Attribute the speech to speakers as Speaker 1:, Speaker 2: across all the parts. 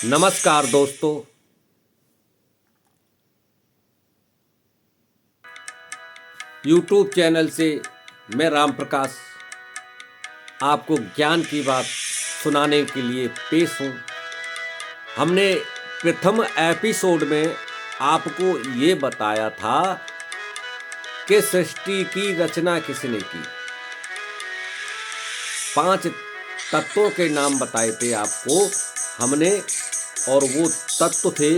Speaker 1: नमस्कार दोस्तों, YouTube channel से मैं राम प्रकाश आपको ज्ञान की बात सुनाने के लिए पेश हूँ। हमने प्रथम एपिसोड में आपको ये बताया था कि सृष्टि की रचना किसने की। 5 तत्वों के नाम बताए थे आपको हमने, और वो तत्व थे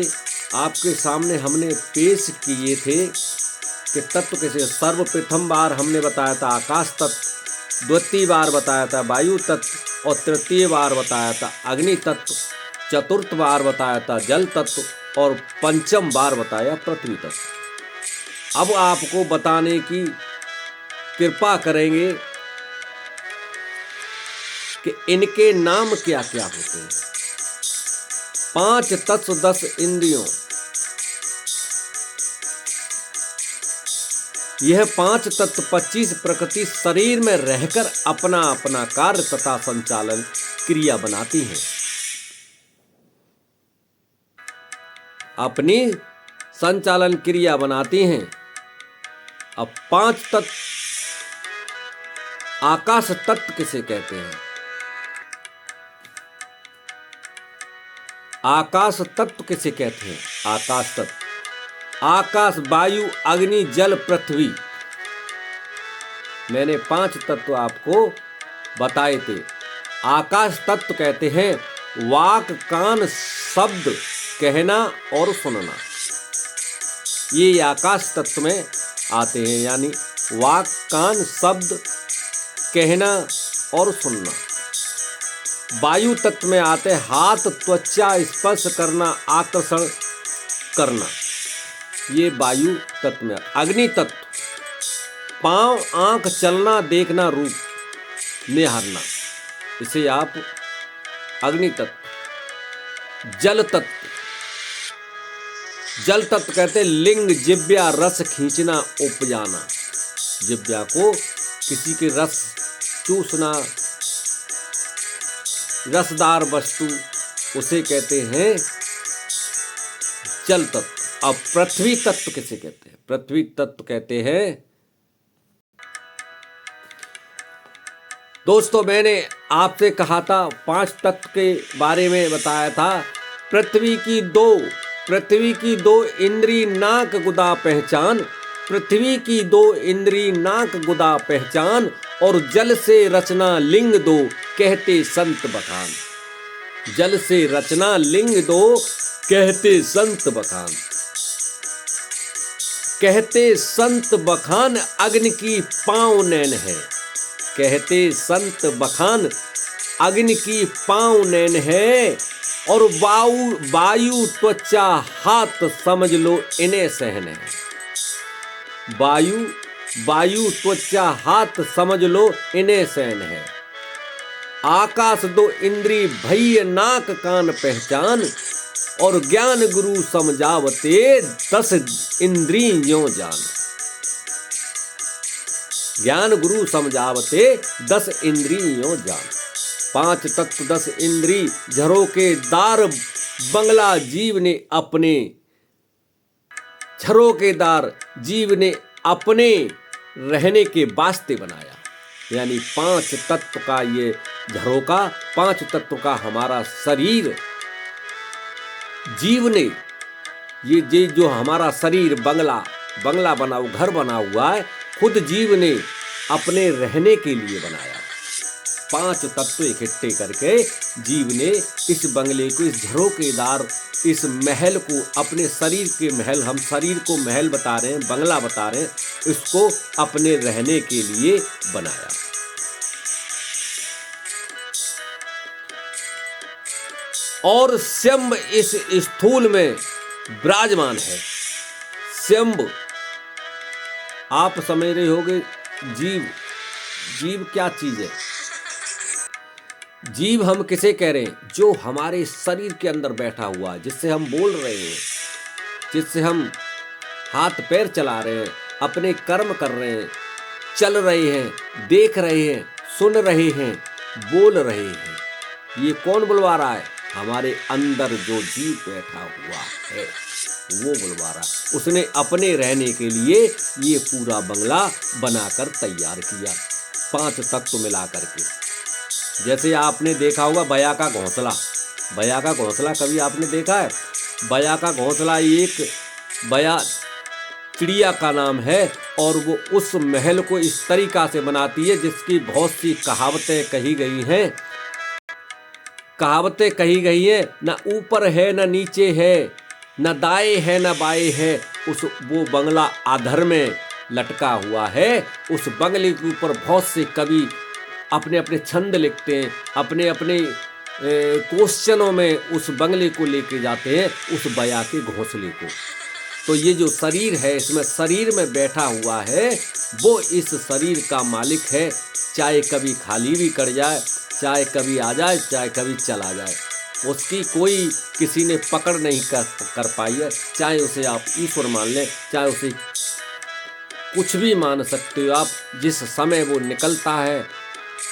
Speaker 1: आपके सामने हमने पेश किए थे कि तत्व कैसे। सर्वप्रथम बार हमने बताया था आकाश तत्व, द्वितीय बार बताया था वायु तत्व, और तृतीय बार बताया था अग्नि तत्व, चतुर्थ बार बताया था जल तत्व, और पंचम बार बताया पृथ्वी तत्व। अब आपको बताने की कृपा करेंगे कि इनके नाम क्या क्या होते हैं। 5 तत्व 10 इंद्रियों, यह 5 तत्व 25 प्रकृति शरीर में रहकर अपना अपना कार्य तथा संचालन क्रिया बनाती हैं। अपनी संचालन क्रिया बनाती हैं। अब 5 तत्व, आकाश तत्व किसे कहते हैं? आकाश तत्व किसे कहते हैं? आकाश तत्व, आकाश, वायु, अग्नि, जल, पृथ्वी। मैंने 5 तत्व आपको बताए थे। आकाश तत्व कहते हैं वाक, कान, शब्द कहना और सुनना, ये आकाश तत्व में आते हैं। यानी वाक, कान, शब्द कहना और सुनना। वायु तत्व में आते हाथ, त्वचा, स्पर्श करना, आकर्षण करना, ये वायु तत्व में। अग्नि तत्व, पांव, आंख, चलना, देखना, रूप निहारना, इसे आप अग्नि तत्व। जल तत्व, जल तत्व कहते लिंग, जिह्वा, रस खींचना, उपजाना, जिह्वा को किसी के रस चूसना, रसदार वस्तु, उसे कहते हैं जल तत्व। अब पृथ्वी तत्व किसे कहते हैं? पृथ्वी तत्व कहते हैं, दोस्तों मैंने आपसे कहा था 5 तत्व के बारे में बताया था। पृथ्वी की दो इंद्री नाक गुदा पहचान, पृथ्वी की 2 इंद्री नाक गुदा पहचान, और जल से रचना लिंग 2 कहते संत बखान। जल से रचना लिंग 2 कहते संत बखान। कहते संत बखान अग्नि की पांव नैन है, कहते संत बखान अग्नि की पांव नैन है, और वायु त्वचा हाथ समझ लो इन्हें सहन है। वायु त्वचा हाथ समझ लो इन्हें सहन है। आकाश 2 इंद्री भय नाक कान पहचान, और ज्ञान गुरु समझावते 10 इंद्रियों जान। ज्ञान गुरु समझावते 10 इंद्रियों जान। 5 तत्व 10 इंद्री झरोकेदार बंगला जीव ने अपने, झरोकेदार जीव ने अपने रहने के वास्ते बनाया। यानी 5 तत्व का ये झरोका, 5 तत्व का हमारा शरीर, जीव ने ये जो हमारा शरीर बंगला बना, घर बना हुआ है, खुद जीव ने अपने रहने के लिए बनाया। 5 तत्व इकट्ठे करके जीव ने इस बंगले को, इस झरोकेदार इस महल को, अपने शरीर के महल, हम शरीर को महल बता रहे हैं, बंगला बता रहे हैं, इसको अपने रहने के लिए बनाया। और शंभ इस स्थूल में विराजमान है। शंभ, आप समझ रहे होंगे जीव क्या चीज है? जीव हम किसे कह रहे हैं? जो हमारे शरीर के अंदर बैठा हुआ है, जिससे हम बोल रहे हैं, जिससे हम हाथ पैर चला रहे हैं, अपने कर्म कर रहे हैं, चल रहे हैं, देख रहे हैं, सुन रहे हैं, बोल रहे हैं। ये कौन बुलवा रहा है? हमारे अंदर जो जीव बैठा हुआ है वो बुलवा रहा। उसने अपने रहने के लिए ये पूरा बंगला बनाकर तैयार किया 5 तत्व मिला करके। जैसे आपने देखा होगा बया का घोंसला। बया का घोंसला कभी आपने देखा है? बया का घोंसला एक बया चिड़िया का नाम है और वो उस महल को इस तरीका से बनाती है जिसकी बहुत सी कहावतें कही गई हैं। कहावतें कही गई हैं, न ऊपर है न नीचे है, न दाएं है न बाएं है। वो बंगला आधर में लटका हुआ है। उस बंगले के ऊपर बहुत से कवि अपने अपने छंद लिखते हैं, अपने अपने क्वेश्चनों में उस बंगले को लेके जाते हैं, उस बया के घोंसले को। तो ये जो शरीर है, इसमें शरीर में बैठा हुआ है वो इस शरीर का मालिक है। चाहे कभी खाली भी कर जाए, चाहे कभी आ जाए, चाहे कभी चला जाए, उसकी कोई किसी ने पकड़ नहीं कर पाई है। चाहे उसे आप ईश्वर मान लें, चाहे उसे कुछ भी मान सकते हो आप। जिस समय वो निकलता है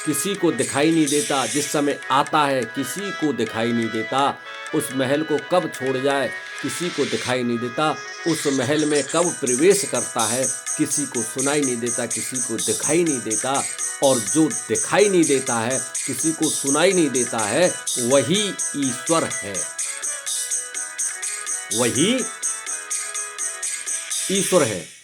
Speaker 1: किसी को दिखाई नहीं देता, जिस समय आता है किसी को दिखाई नहीं देता। उस महल को कब छोड़ जाए किसी को दिखाई नहीं देता। उस महल में कब प्रवेश करता है किसी को सुनाई नहीं देता, किसी को दिखाई नहीं देता। और जो दिखाई नहीं देता है, किसी को सुनाई नहीं देता है, वही ईश्वर है, वही ईश्वर है।